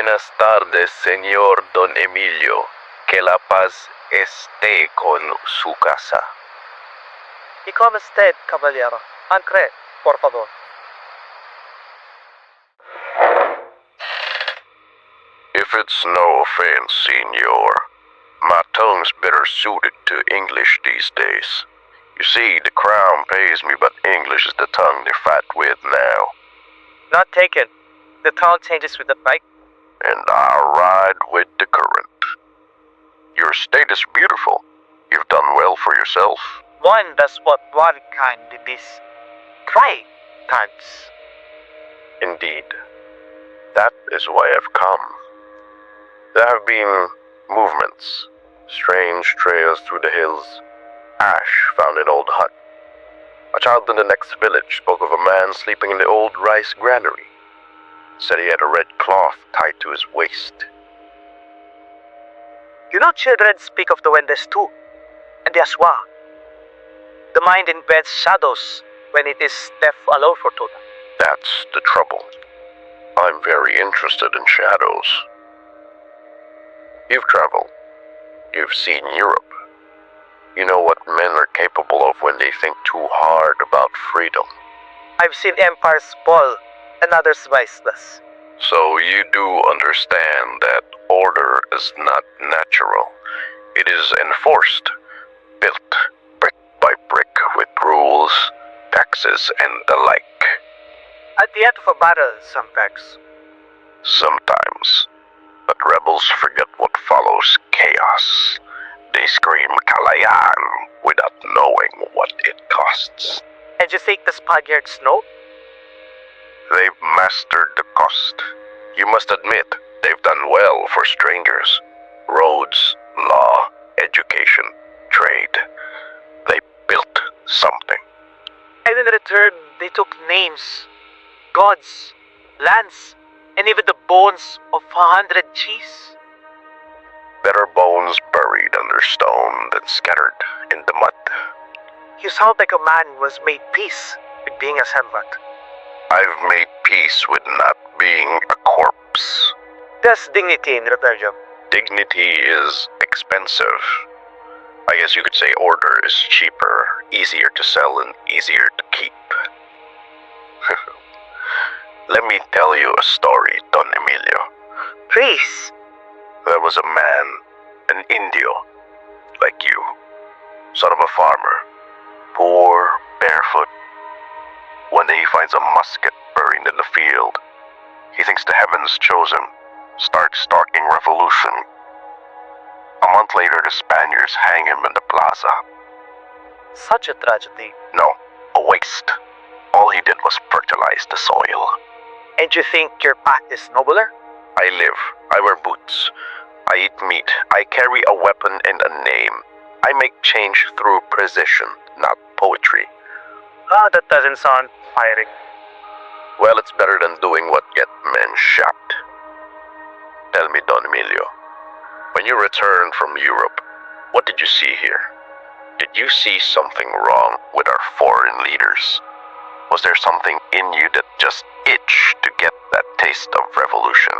Buenas tardes, señor Don Emilio. Que la paz esté con su casa. ¿Y cómo usted, caballero? Ancre, por favor. If it's no offense, senor, my tongue's better suited to English these days. You see, the crown pays me, but English is the tongue they fight with now. Not taken. The tone changes with the fight. And I ride with the current. Your state is beautiful. You've done well for yourself. One does what one can in these trying times. Indeed. That is why I've come. There have been movements, strange trails through the hills. Ash found an old hut. A child in the next village spoke of a man sleeping in the old rice granary. Said he had a red cloth tied to his waist. You know, children speak of the Wendes too, and the Aswa. The mind embeds shadows when it is deaf alone for Tuna. That's the trouble. I'm very interested in shadows. You've traveled. You've seen Europe. You know what men are capable of when they think too hard about freedom. I've seen empires fall and others viceless. So you do understand that order is not natural. It is enforced, built brick by brick with rules, taxes, and the like. At the end of a battle, some packs. Sometimes. But rebels forget what follows chaos. They scream Kalayan without knowing what it costs. And you think the Spaniards know? They've mastered the cost. You must admit, they've done well for strangers. Roads, law, education, trade. They built something. And in return, they took names, gods, lands, and even the bones of 100 chiefs. Better bones buried under stone than scattered in the mud. You sound like a man who has made peace with being a servant. I've made peace with not being a corpse. There's dignity in rebellion. Dignity is expensive. I guess you could say order is cheaper, easier to sell, and easier to keep. Let me tell you a story, Don Emilio. Please. There was a man, an Indio, like you, son of a farmer, poor, barefoot. One day he finds a musket buried in the field. He thinks the heavens chose him, starts stalking revolution. A month later, the Spaniards hang him in the plaza. Such a tragedy. No, a waste. All he did was fertilize the soil. And you think your path is nobler? I live. I wear boots. I eat meat. I carry a weapon and a name. I make change through precision, not poetry. Ah, that doesn't sound fiery. Well, it's better than doing what get men shot. Tell me, Don Emilio, when you returned from Europe, what did you see here? Did you see something wrong with our foreign leaders? Was there something in you that just itched to get that taste of revolution?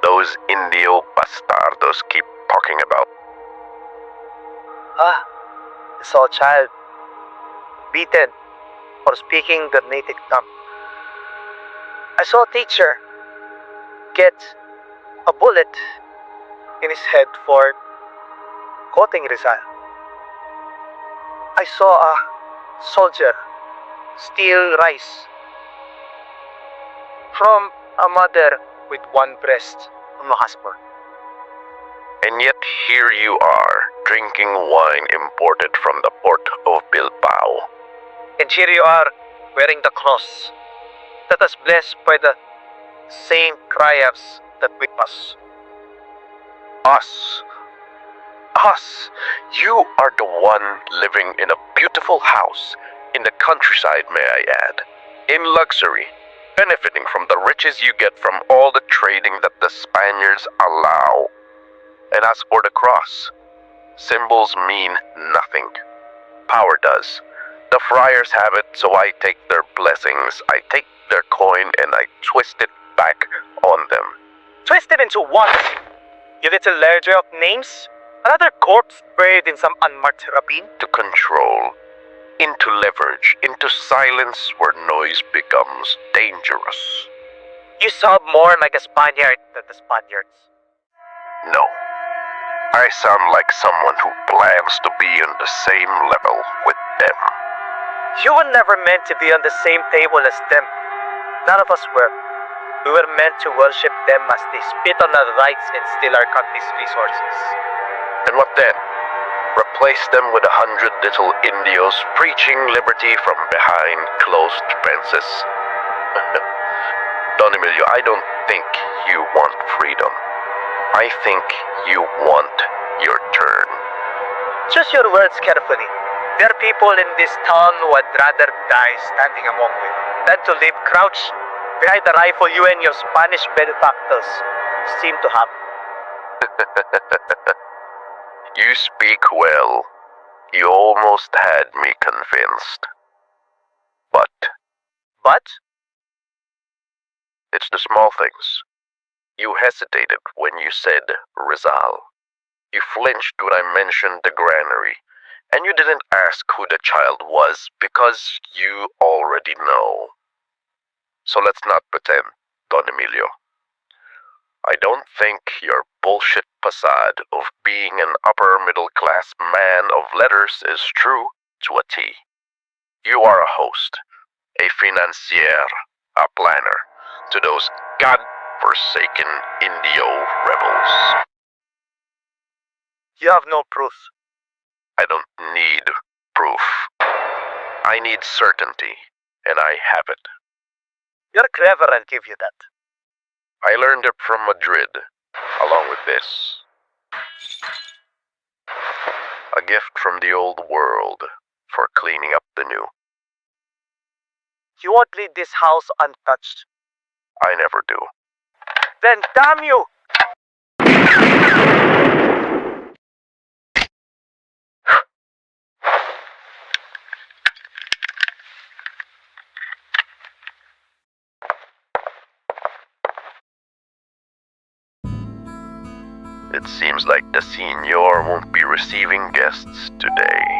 Those Indio bastardos keep talking about. I saw a child beaten for speaking the native tongue. I saw a teacher get a bullet in his head for quoting Rizal. I saw a soldier steal rice from a mother with one breast on the husband. And yet here you are, drinking wine imported from the port of Bilbao. And here you are, wearing the cross that is blessed by the same triumphs that whip us. Us. You are the one living in a beautiful house in the countryside, may I add, in luxury, benefiting from the riches you get from all the trading that the Spaniards allow. And as for the cross, symbols mean nothing. Power does. The friars have it, so I take their blessings, I take their coin, and I twist it back on them. Twist it into what? You little ledger of names? Another corpse buried in some unmarked rapine? To control, into leverage, into silence where noise becomes dangerous. You sound more like a Spaniard than the Spaniards. No. I sound like someone who plans to be on the same level with them. You were never meant to be on the same table as them. None of us were. We were meant to worship them as they spit on our rights and steal our country's resources. And what then? Replace them with 100 little Indios preaching liberty from behind closed fences? Don Emilio, I don't think you want freedom. I think you want your turn. Choose your words carefully. There are people in this town who would rather die standing among you than to live crouched behind the rifle you and your Spanish benefactors seem to have. You speak well. You almost had me convinced. But it's the small things. You hesitated when you said Rizal. You flinched when I mentioned the granary. And you didn't ask who the child was because you already know. So let's not pretend, Don Emilio. I don't think your bullshit facade of being an upper middle class man of letters is true to a T. You are a host, a financier, a planner to those God-forsaken Indio rebels. You have no proof. I don't need proof. I need certainty, and I have it. You're clever, I'll give you that. I learned it from Madrid, along with this. A gift from the old world for cleaning up the new. You won't leave this house untouched. I never do. Then damn you! It seems like the Senor won't be receiving guests today.